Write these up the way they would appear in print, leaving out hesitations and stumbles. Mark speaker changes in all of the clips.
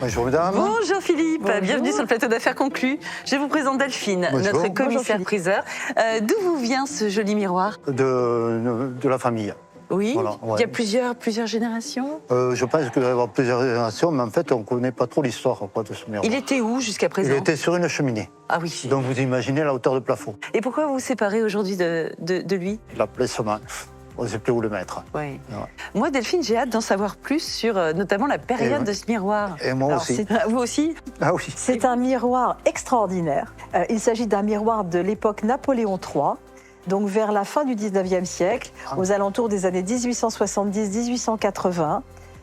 Speaker 1: Bonjour mesdames.
Speaker 2: Bonjour Philippe,
Speaker 3: Bonjour.
Speaker 2: Bienvenue sur le plateau d'affaires conclu. Je vous présente Delphine,
Speaker 1: Bonjour.
Speaker 2: notre commissaire
Speaker 3: Bonjour,
Speaker 2: priseur. D'où vous vient ce joli miroir?
Speaker 1: De la famille.
Speaker 2: Oui,
Speaker 1: Voilà, ouais.
Speaker 2: il y a plusieurs générations.
Speaker 1: Je pense qu'il va y avoir plusieurs générations, mais en fait, on ne connaît pas trop l'histoire de ce miroir.
Speaker 2: Il était où jusqu'à présent?
Speaker 1: Il était sur une cheminée.
Speaker 2: Ah oui.
Speaker 1: Donc vous imaginez la hauteur de plafond.
Speaker 2: Et pourquoi vous vous séparez aujourd'hui de lui?
Speaker 1: Il a placement. On ne sait plus où le mettre.
Speaker 2: Oui.
Speaker 1: Ouais.
Speaker 2: Moi, Delphine, j'ai hâte d'en savoir plus sur notamment la période de ce miroir.
Speaker 1: Et moi
Speaker 3: Alors,
Speaker 1: aussi.
Speaker 2: Vous aussi?
Speaker 1: Ah oui.
Speaker 3: C'est un miroir extraordinaire. Il s'agit d'un miroir de l'époque Napoléon III, donc vers la fin du 19e siècle, aux alentours des années 1870-1880.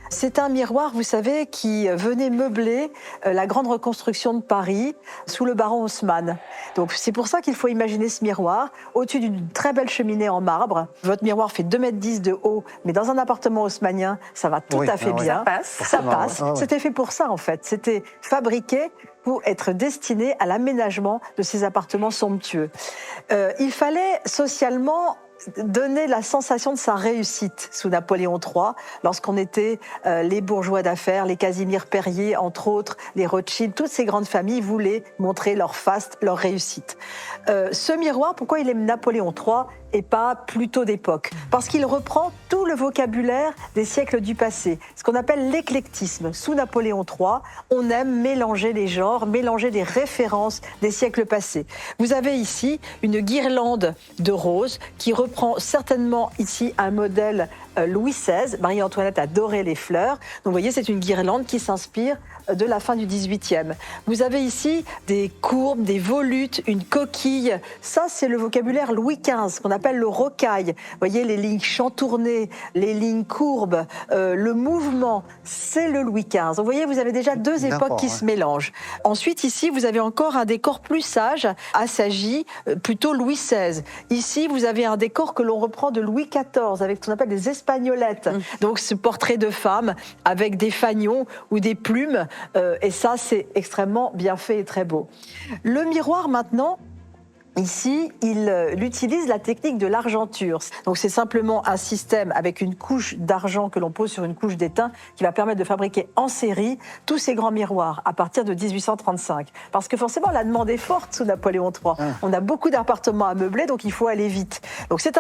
Speaker 3: C'est un miroir, vous savez, qui venait meubler la grande reconstruction de Paris sous le baron Haussmann. Donc c'est pour ça qu'il faut imaginer ce miroir au-dessus d'une très belle cheminée en marbre. Votre miroir fait 2,10 m de haut, mais dans un appartement haussmannien, ça va tout
Speaker 1: Oui,
Speaker 3: à fait
Speaker 1: ah ouais.
Speaker 3: bien.
Speaker 2: Ça passe.
Speaker 3: Ça passe.
Speaker 1: Ah ouais.
Speaker 3: C'était fait pour ça, en fait. C'était fabriqué pour être destiné à l'aménagement de ces appartements somptueux. Il fallait socialement donner la sensation de sa réussite sous Napoléon III, lorsqu'on était les bourgeois d'affaires, les Casimir Perrier, entre autres, les Rothschild, toutes ces grandes familles voulaient montrer leur faste, leur réussite. Ce miroir, pourquoi il est Napoléon III et pas plutôt d'époque? Parce qu'il reprend tout le vocabulaire des siècles du passé, ce qu'on appelle l'éclectisme. Sous Napoléon III, on aime mélanger les genres, mélanger les références des siècles passés. Vous avez ici une guirlande de roses qui reprend certainement ici un modèle Louis XVI. Marie-Antoinette adorait les fleurs. Donc vous voyez, c'est une guirlande qui s'inspire de la fin du 18e. Vous avez ici des courbes, des volutes, une coquille. Ça, c'est le vocabulaire Louis XV, qu'on appelle le rocaille. Vous voyez, les lignes chantournées, les lignes courbes, le mouvement, c'est le Louis XV. Vous voyez, vous avez déjà deux époques qui se mélangent. Ensuite, ici, vous avez encore un décor plus sage, assagi, plutôt Louis XVI. Ici, vous avez un décor que l'on reprend de Louis XIV, avec ce qu'on appelle des espagnolettes. Donc, ce portrait de femme avec des fanions ou des plumes. Et ça, c'est extrêmement bien fait et très beau. Le miroir, maintenant, ici, il utilise la technique de l'argenture. Donc, c'est simplement un système avec une couche d'argent que l'on pose sur une couche d'étain qui va permettre de fabriquer en série tous ces grands miroirs à partir de 1835. Parce que forcément, la demande est forte sous Napoléon III. On a beaucoup d'appartements à meubler, donc il faut aller vite. Donc, c'est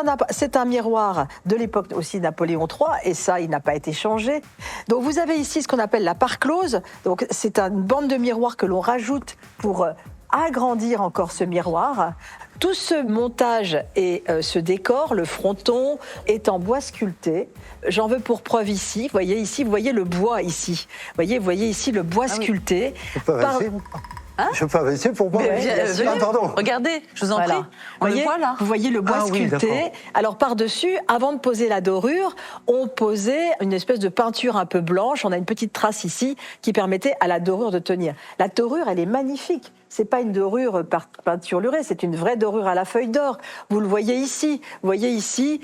Speaker 3: un miroir de l'époque aussi Napoléon III, et ça, il n'a pas été changé. Donc, vous avez ici ce qu'on appelle la part close. Donc, c'est une bande de miroirs que l'on rajoute pour agrandir encore ce miroir. Tout ce montage et ce décor, le fronton, est en bois sculpté. J'en veux pour preuve ici. Vous voyez le bois ici. Vous voyez ici le bois sculpté.
Speaker 1: Je peux avancer Je peux avancer pour moi.
Speaker 2: Venez.
Speaker 1: Pardon.
Speaker 2: Regardez, je vous en prie. On
Speaker 3: Vous
Speaker 2: le voit là.
Speaker 3: Vous voyez le bois sculpté.
Speaker 1: d'accord.
Speaker 3: Alors par-dessus, avant de poser la dorure, on posait une espèce de peinture un peu blanche. On a une petite trace ici qui permettait à la dorure de tenir. La dorure, elle est magnifique. C'est pas une dorure peinturlurée, c'est une vraie dorure à la feuille d'or. Vous le voyez ici. Vous voyez ici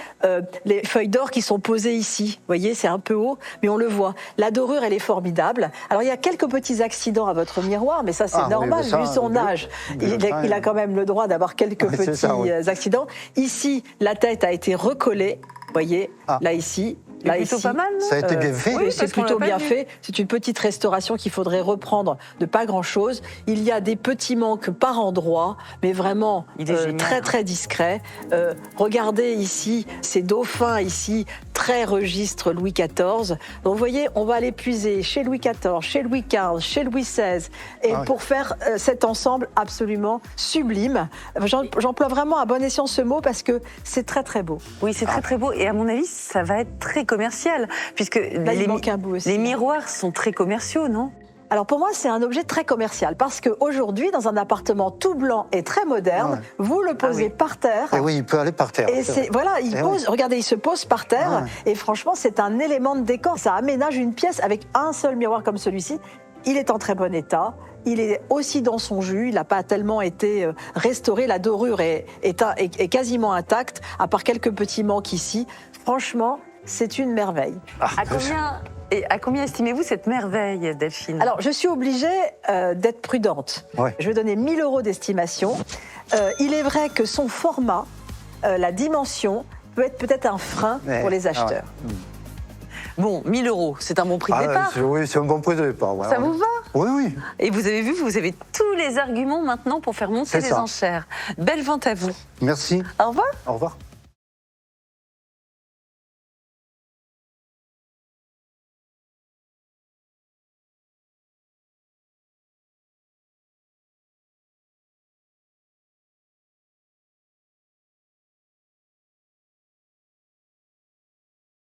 Speaker 3: les feuilles d'or qui sont posées ici. Vous voyez, c'est un peu haut, mais on le voit. La dorure, elle est formidable. Alors, il y a quelques petits accidents à votre miroir, mais ça, c'est normal, vu son âge. Il a quand même le droit d'avoir quelques petits accidents. Ici, la tête a été recollée. Vous voyez, là, ici. Là,
Speaker 2: plutôt
Speaker 3: ici,
Speaker 2: pas mal, non?
Speaker 1: Ça a été bien fait.
Speaker 3: Oui, c'est
Speaker 2: parce qu'on
Speaker 3: plutôt
Speaker 2: l'a pas
Speaker 3: bien
Speaker 2: vu.
Speaker 3: fait. C'est une petite restauration qu'il faudrait reprendre de pas grand-chose. Il y a des petits manques par endroits, mais vraiment
Speaker 2: Il est génial.
Speaker 3: très très discret. Regardez ici, ces dauphins ici, très registre Louis XIV. Donc vous voyez, on va aller puiser chez Louis XIV, chez Louis XV, chez Louis XVI, et pour faire cet ensemble absolument sublime. J'emploie vraiment à bon escient ce mot parce que c'est très très beau.
Speaker 2: Oui, c'est très très beau. Et à mon avis, ça va être très commercial, puisque
Speaker 3: Là, il manque un bout aussi.
Speaker 2: les miroirs sont très commerciaux, non?
Speaker 3: Alors pour moi, c'est un objet très commercial parce qu'aujourd'hui, dans un appartement tout blanc et très moderne, vous le posez par terre.
Speaker 1: Et oui, il peut aller par terre.
Speaker 3: Et regardez, il se pose par terre. Et franchement, c'est un élément de décor. Ça aménage une pièce avec un seul miroir comme celui-ci. Il est en très bon état. Il est aussi dans son jus. Il n'a pas tellement été restauré. La dorure est quasiment intacte, à part quelques petits manques ici. Franchement, c'est une merveille.
Speaker 2: À combien estimez-vous cette merveille, Delphine?
Speaker 3: Alors, je suis obligée d'être prudente.
Speaker 1: Ouais.
Speaker 3: Je vais donner 1 000 € d'estimation. Il est vrai que son format, la dimension, peut être un frein pour les acheteurs.
Speaker 2: Bon, 1 000 €, c'est un bon prix de
Speaker 1: Ah,
Speaker 2: départ.
Speaker 1: oui, c'est un bon prix de départ. Ouais,
Speaker 2: Ça vous va?
Speaker 1: Oui, oui.
Speaker 2: Et vous avez vu, vous avez tous les arguments maintenant pour faire monter
Speaker 1: C'est
Speaker 2: les
Speaker 1: ça.
Speaker 2: enchères. Belle vente à vous.
Speaker 1: Merci.
Speaker 2: Au revoir.
Speaker 1: Au revoir.